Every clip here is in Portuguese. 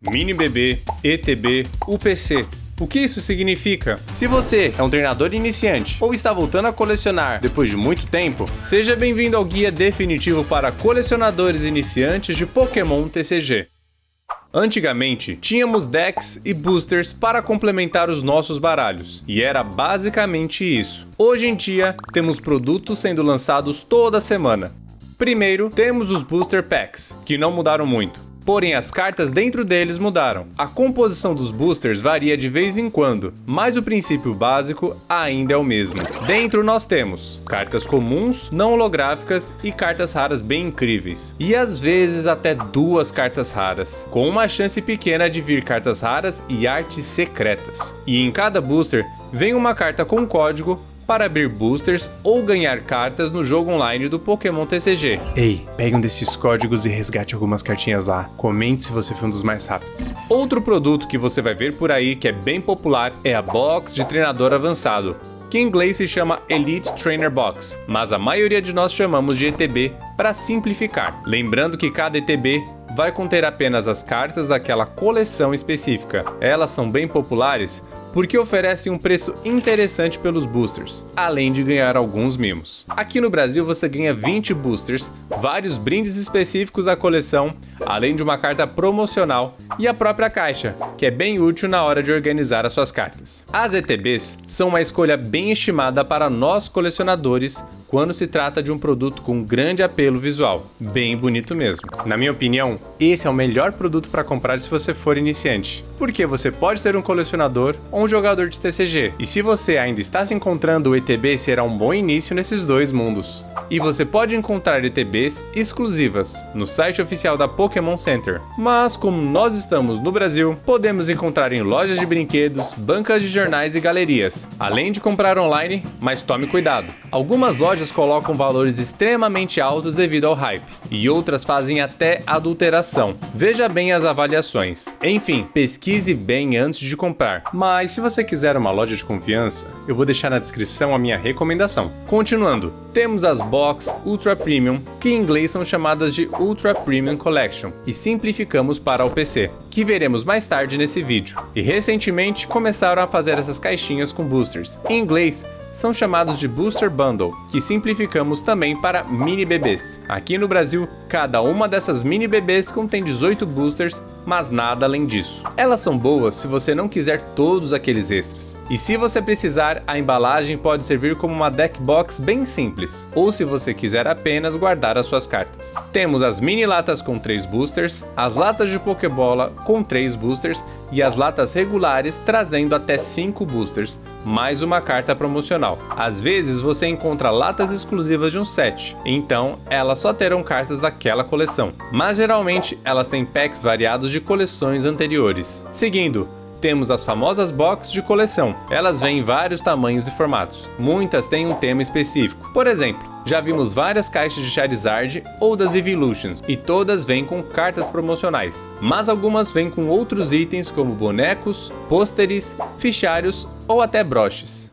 MiniBB, ETB, UPC. O que isso significa? Se você é um treinador iniciante ou está voltando a colecionar depois de muito tempo, seja bem-vindo ao guia definitivo para colecionadores iniciantes de Pokémon TCG. Antigamente, tínhamos decks e boosters para complementar os nossos baralhos, e era basicamente isso. Hoje em dia, temos produtos sendo lançados toda semana. Primeiro, temos os Booster Packs, que não mudaram muito. Porém, as cartas dentro deles mudaram. A composição dos boosters varia de vez em quando, mas o princípio básico ainda é o mesmo. Dentro nós temos cartas comuns, não holográficas e cartas raras bem incríveis. E às vezes até duas cartas raras, com uma chance pequena de vir cartas raras e artes secretas. E em cada booster vem uma carta com código para abrir boosters ou ganhar cartas no jogo online do Pokémon TCG. Ei, pegue um desses códigos e resgate algumas cartinhas lá. Comente se você foi um dos mais rápidos. Outro produto que você vai ver por aí que é bem popular é a Box de Treinador Avançado, que em inglês se chama Elite Trainer Box, mas a maioria de nós chamamos de ETB para simplificar. Lembrando que cada ETB vai conter apenas as cartas daquela coleção específica. Elas são bem populares porque oferecem um preço interessante pelos boosters, além de ganhar alguns mimos. Aqui no Brasil você ganha 20 boosters, vários brindes específicos da coleção, além de uma carta promocional e a própria caixa, que é bem útil na hora de organizar as suas cartas. As ETBs são uma escolha bem estimada para nós colecionadores quando se trata de um produto com grande apelo visual, bem bonito mesmo. Na minha opinião, esse é o melhor produto para comprar se você for iniciante, porque você pode ser um colecionador ou um jogador de TCG, e se você ainda está se encontrando, o ETB será um bom início nesses dois mundos. E você pode encontrar ETBs exclusivas no site oficial da Pokémon Center, mas como nós estamos no Brasil, podemos encontrar em lojas de brinquedos, bancas de jornais e galerias, além de comprar online, mas tome cuidado. Algumas lojas colocam valores extremamente altos devido ao hype, e outras fazem até adulteração. Veja bem as avaliações. Enfim, pesquise bem antes de comprar. Mas se você quiser uma loja de confiança, eu vou deixar na descrição a minha recomendação. Continuando, temos as Box Ultra Premium, que em inglês são chamadas de Ultra Premium Collection, e simplificamos para o PC, que veremos mais tarde nesse vídeo. E recentemente começaram a fazer essas caixinhas com boosters. Em inglês, são chamados de Booster Bundle, que simplificamos também para mini bebês. Aqui no Brasil, cada uma dessas mini bebês contém 18 boosters, mas nada além disso. Elas são boas se você não quiser todos aqueles extras. E se você precisar, a embalagem pode servir como uma deck box bem simples, ou se você quiser apenas guardar as suas cartas. Temos as mini latas com 3 boosters, as latas de Pokébola com 3 boosters e as latas regulares trazendo até 5 boosters, mais uma carta promocional. Às vezes você encontra latas exclusivas de um set, então elas só terão cartas daquela coleção, mas geralmente elas têm packs variados de coleções anteriores. Seguindo, temos as famosas box de coleção. Elas vêm em vários tamanhos e formatos. Muitas têm um tema específico. Por exemplo, já vimos várias caixas de Charizard ou das Evolutions, e todas vêm com cartas promocionais. Mas algumas vêm com outros itens como bonecos, pôsteres, fichários ou até broches.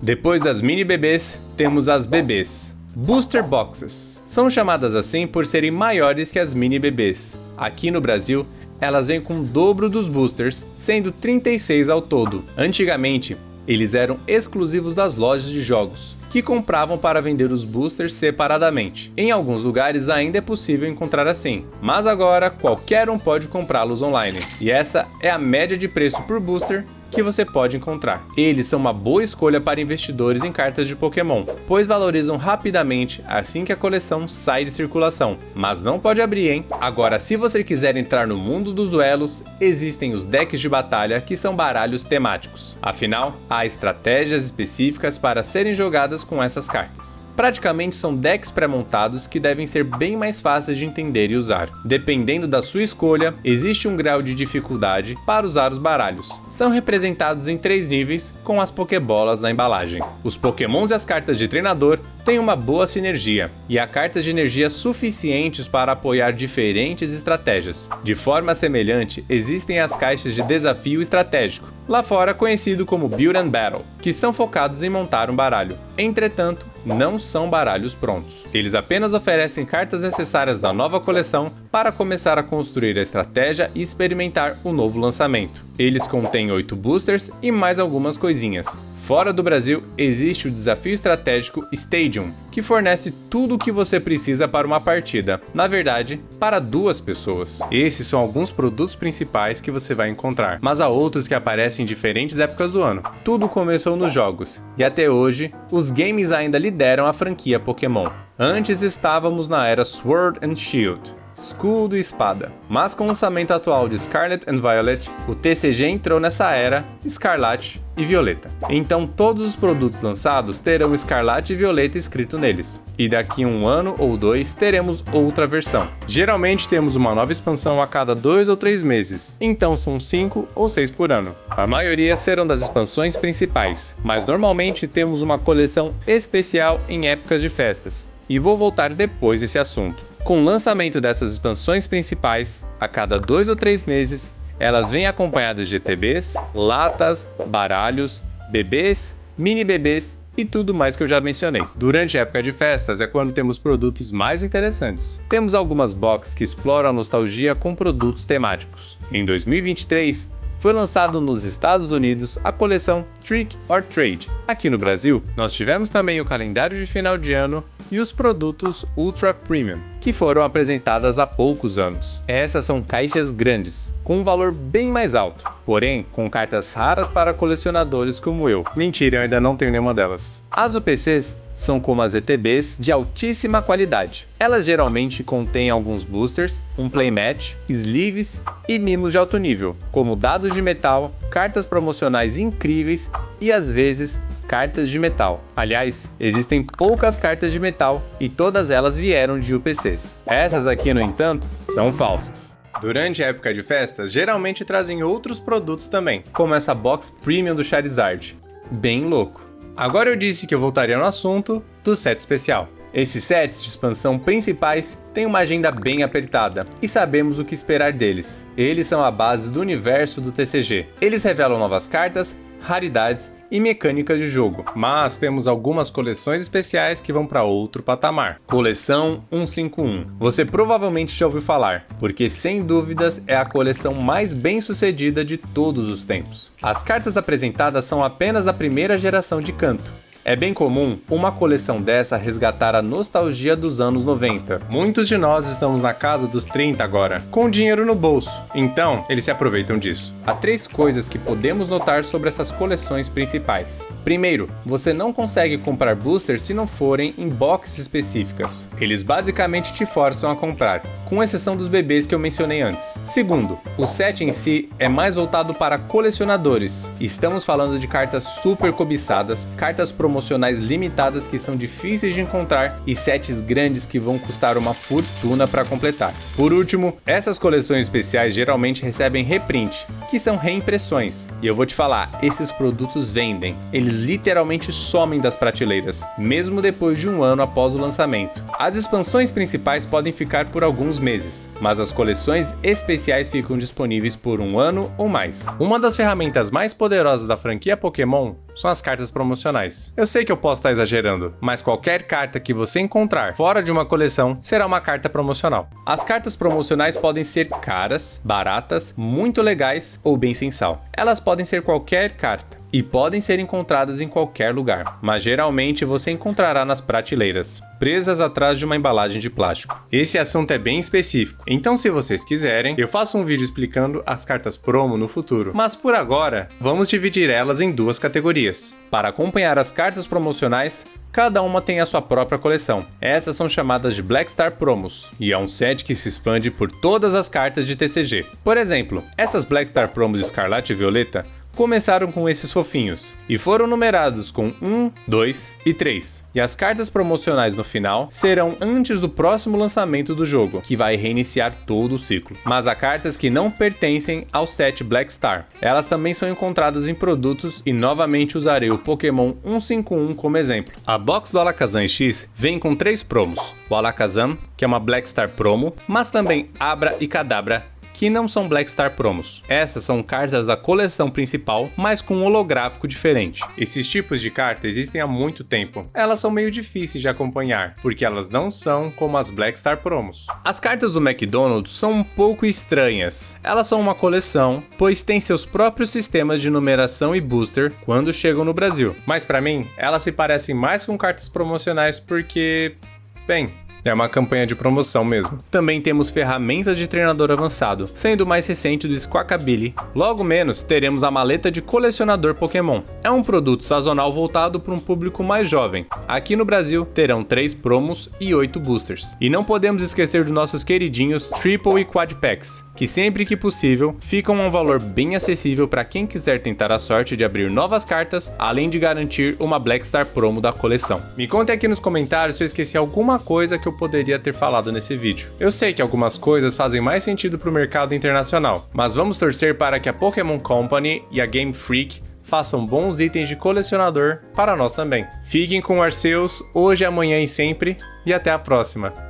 Depois das mini bebês, temos as bebês. Booster Boxes. São chamadas assim por serem maiores que as mini bebês. Aqui no Brasil, elas vêm com o dobro dos boosters, sendo 36 ao todo. Antigamente, eles eram exclusivos das lojas de jogos, que compravam para vender os boosters separadamente. Em alguns lugares ainda é possível encontrar assim, mas agora qualquer um pode comprá-los online. E essa é a média de preço por booster que você pode encontrar. Eles são uma boa escolha para investidores em cartas de Pokémon, pois valorizam rapidamente assim que a coleção sai de circulação. Mas não pode abrir, hein? Agora, se você quiser entrar no mundo dos duelos, existem os decks de batalha, que são baralhos temáticos. Afinal, há estratégias específicas para serem jogadas com essas cartas. Praticamente são decks pré-montados que devem ser bem mais fáceis de entender e usar. Dependendo da sua escolha, existe um grau de dificuldade para usar os baralhos. São representados em 3 níveis, com as Pokébolas na embalagem. Os Pokémons e as cartas de treinador têm uma boa sinergia, e há cartas de energia suficientes para apoiar diferentes estratégias. De forma semelhante, existem as caixas de desafio estratégico, lá fora conhecido como Build and Battle, que são focados em montar um baralho. Entretanto, não são baralhos prontos. Eles apenas oferecem cartas necessárias da nova coleção para começar a construir a estratégia e experimentar o novo lançamento. Eles contêm 8 boosters e mais algumas coisinhas. Fora do Brasil, existe o desafio estratégico Stadium, que fornece tudo o que você precisa para uma partida, na verdade, para 2 pessoas. Esses são alguns produtos principais que você vai encontrar, mas há outros que aparecem em diferentes épocas do ano. Tudo começou nos jogos, e até hoje, os games ainda lideram a franquia Pokémon. Antes estávamos na era Sword and Shield, escudo e espada. Mas com o lançamento atual de Scarlet and Violet, o TCG entrou nessa era Escarlate e Violeta. Então todos os produtos lançados terão Escarlate e Violeta escrito neles. E daqui 1 ano ou 2 teremos outra versão. Geralmente temos uma nova expansão a cada 2 ou 3 meses, então são 5 ou 6 por ano. A maioria serão das expansões principais, mas normalmente temos uma coleção especial em épocas de festas. E vou voltar depois desse assunto. Com o lançamento dessas expansões principais, a cada 2 ou 3 meses, elas vêm acompanhadas de ETBs, latas, baralhos, bebês, mini bebês e tudo mais que eu já mencionei. Durante a época de festas é quando temos produtos mais interessantes. Temos algumas boxes que exploram a nostalgia com produtos temáticos. Em 2023, foi lançado nos Estados Unidos a coleção Trick or Trade. Aqui no Brasil, nós tivemos também o calendário de final de ano e os produtos Ultra Premium, que foram apresentadas há poucos anos. Essas são caixas grandes, com um valor bem mais alto, porém com cartas raras para colecionadores como eu. Mentira, eu ainda não tenho nenhuma delas. As UPCs são como as ETBs de altíssima qualidade. Elas geralmente contêm alguns boosters, um playmat, sleeves e mimos de alto nível, como dados de metal, cartas promocionais incríveis e às vezes cartas de metal. Aliás, existem poucas cartas de metal e todas elas vieram de UPCs. Essas aqui, no entanto, são falsas. Durante a época de festas, geralmente trazem outros produtos também, como essa box premium do Charizard. Bem louco. Agora eu disse que eu voltaria no assunto do set especial. Esses sets de expansão principais têm uma agenda bem apertada e sabemos o que esperar deles. Eles são a base do universo do TCG. Eles revelam novas cartas, raridades e mecânicas de jogo, mas temos algumas coleções especiais que vão para outro patamar. Coleção 151. Você provavelmente já ouviu falar, porque sem dúvidas é a coleção mais bem sucedida de todos os tempos. As cartas apresentadas são apenas da primeira geração de Kanto. É bem comum uma coleção dessa resgatar a nostalgia dos anos 90. Muitos de nós estamos na casa dos 30 agora, com dinheiro no bolso, então eles se aproveitam disso. Há 3 coisas que podemos notar sobre essas coleções principais. Primeiro, você não consegue comprar boosters se não forem em boxes específicas. Eles basicamente te forçam a comprar, com exceção dos bebês que eu mencionei antes. Segundo, o set em si é mais voltado para colecionadores. Estamos falando de cartas super cobiçadas, cartas promocionais limitadas que são difíceis de encontrar e sets grandes que vão custar uma fortuna para completar. Por último, essas coleções especiais geralmente recebem reprint, que são reimpressões. E eu vou te falar, esses produtos vendem. Eles literalmente somem das prateleiras, mesmo depois de 1 ano após o lançamento. As expansões principais podem ficar por alguns meses, mas as coleções especiais ficam disponíveis por 1 ano ou mais. Uma das ferramentas mais poderosas da franquia Pokémon são as cartas promocionais. Eu sei que eu posso estar exagerando, mas qualquer carta que você encontrar fora de uma coleção será uma carta promocional. As cartas promocionais podem ser caras, baratas, muito legais ou bem sem sal. Elas podem ser qualquer carta e podem ser encontradas em qualquer lugar, mas geralmente você encontrará nas prateleiras, presas atrás de uma embalagem de plástico. Esse assunto é bem específico, então se vocês quiserem, eu faço um vídeo explicando as cartas promo no futuro. Mas por agora, vamos dividir elas em 2 categorias. Para acompanhar as cartas promocionais, cada uma tem a sua própria coleção. Essas são chamadas de Black Star Promos, e é um set que se expande por todas as cartas de TCG. Por exemplo, essas Black Star Promos de Escarlate e Violeta começaram com esses fofinhos e foram numerados com 1, 2 e 3. E as cartas promocionais no final serão antes do próximo lançamento do jogo, que vai reiniciar todo o ciclo. Mas há cartas que não pertencem ao set Black Star. Elas também são encontradas em produtos e novamente usarei o Pokémon 151 como exemplo. A box do Alakazam X vem com 3 promos. O Alakazam, que é uma Black Star promo, mas também Abra e Kadabra, que não são Black Star Promos. Essas são cartas da coleção principal, mas com um holográfico diferente. Esses tipos de carta existem há muito tempo. Elas são meio difíceis de acompanhar, porque elas não são como as Black Star Promos. As cartas do McDonald's são um pouco estranhas. Elas são uma coleção, pois têm seus próprios sistemas de numeração e booster quando chegam no Brasil. Mas pra mim, elas se parecem mais com cartas promocionais porque, bem, é uma campanha de promoção mesmo. Também temos ferramentas de treinador avançado, sendo o mais recente do Squawkabilly. Logo menos, teremos a maleta de colecionador Pokémon. É um produto sazonal voltado para um público mais jovem. Aqui no Brasil, terão 3 promos e 8 boosters. E não podemos esquecer dos nossos queridinhos Triple e Quad Packs, que sempre que possível, ficam a um valor bem acessível para quem quiser tentar a sorte de abrir novas cartas, além de garantir uma Black Star Promo da coleção. Me contem aqui nos comentários se eu esqueci alguma coisa que eu poderia ter falado nesse vídeo. Eu sei que algumas coisas fazem mais sentido para o mercado internacional, mas vamos torcer para que a Pokémon Company e a Game Freak façam bons itens de colecionador para nós também. Fiquem com o Arceus, hoje, amanhã e sempre, e até a próxima!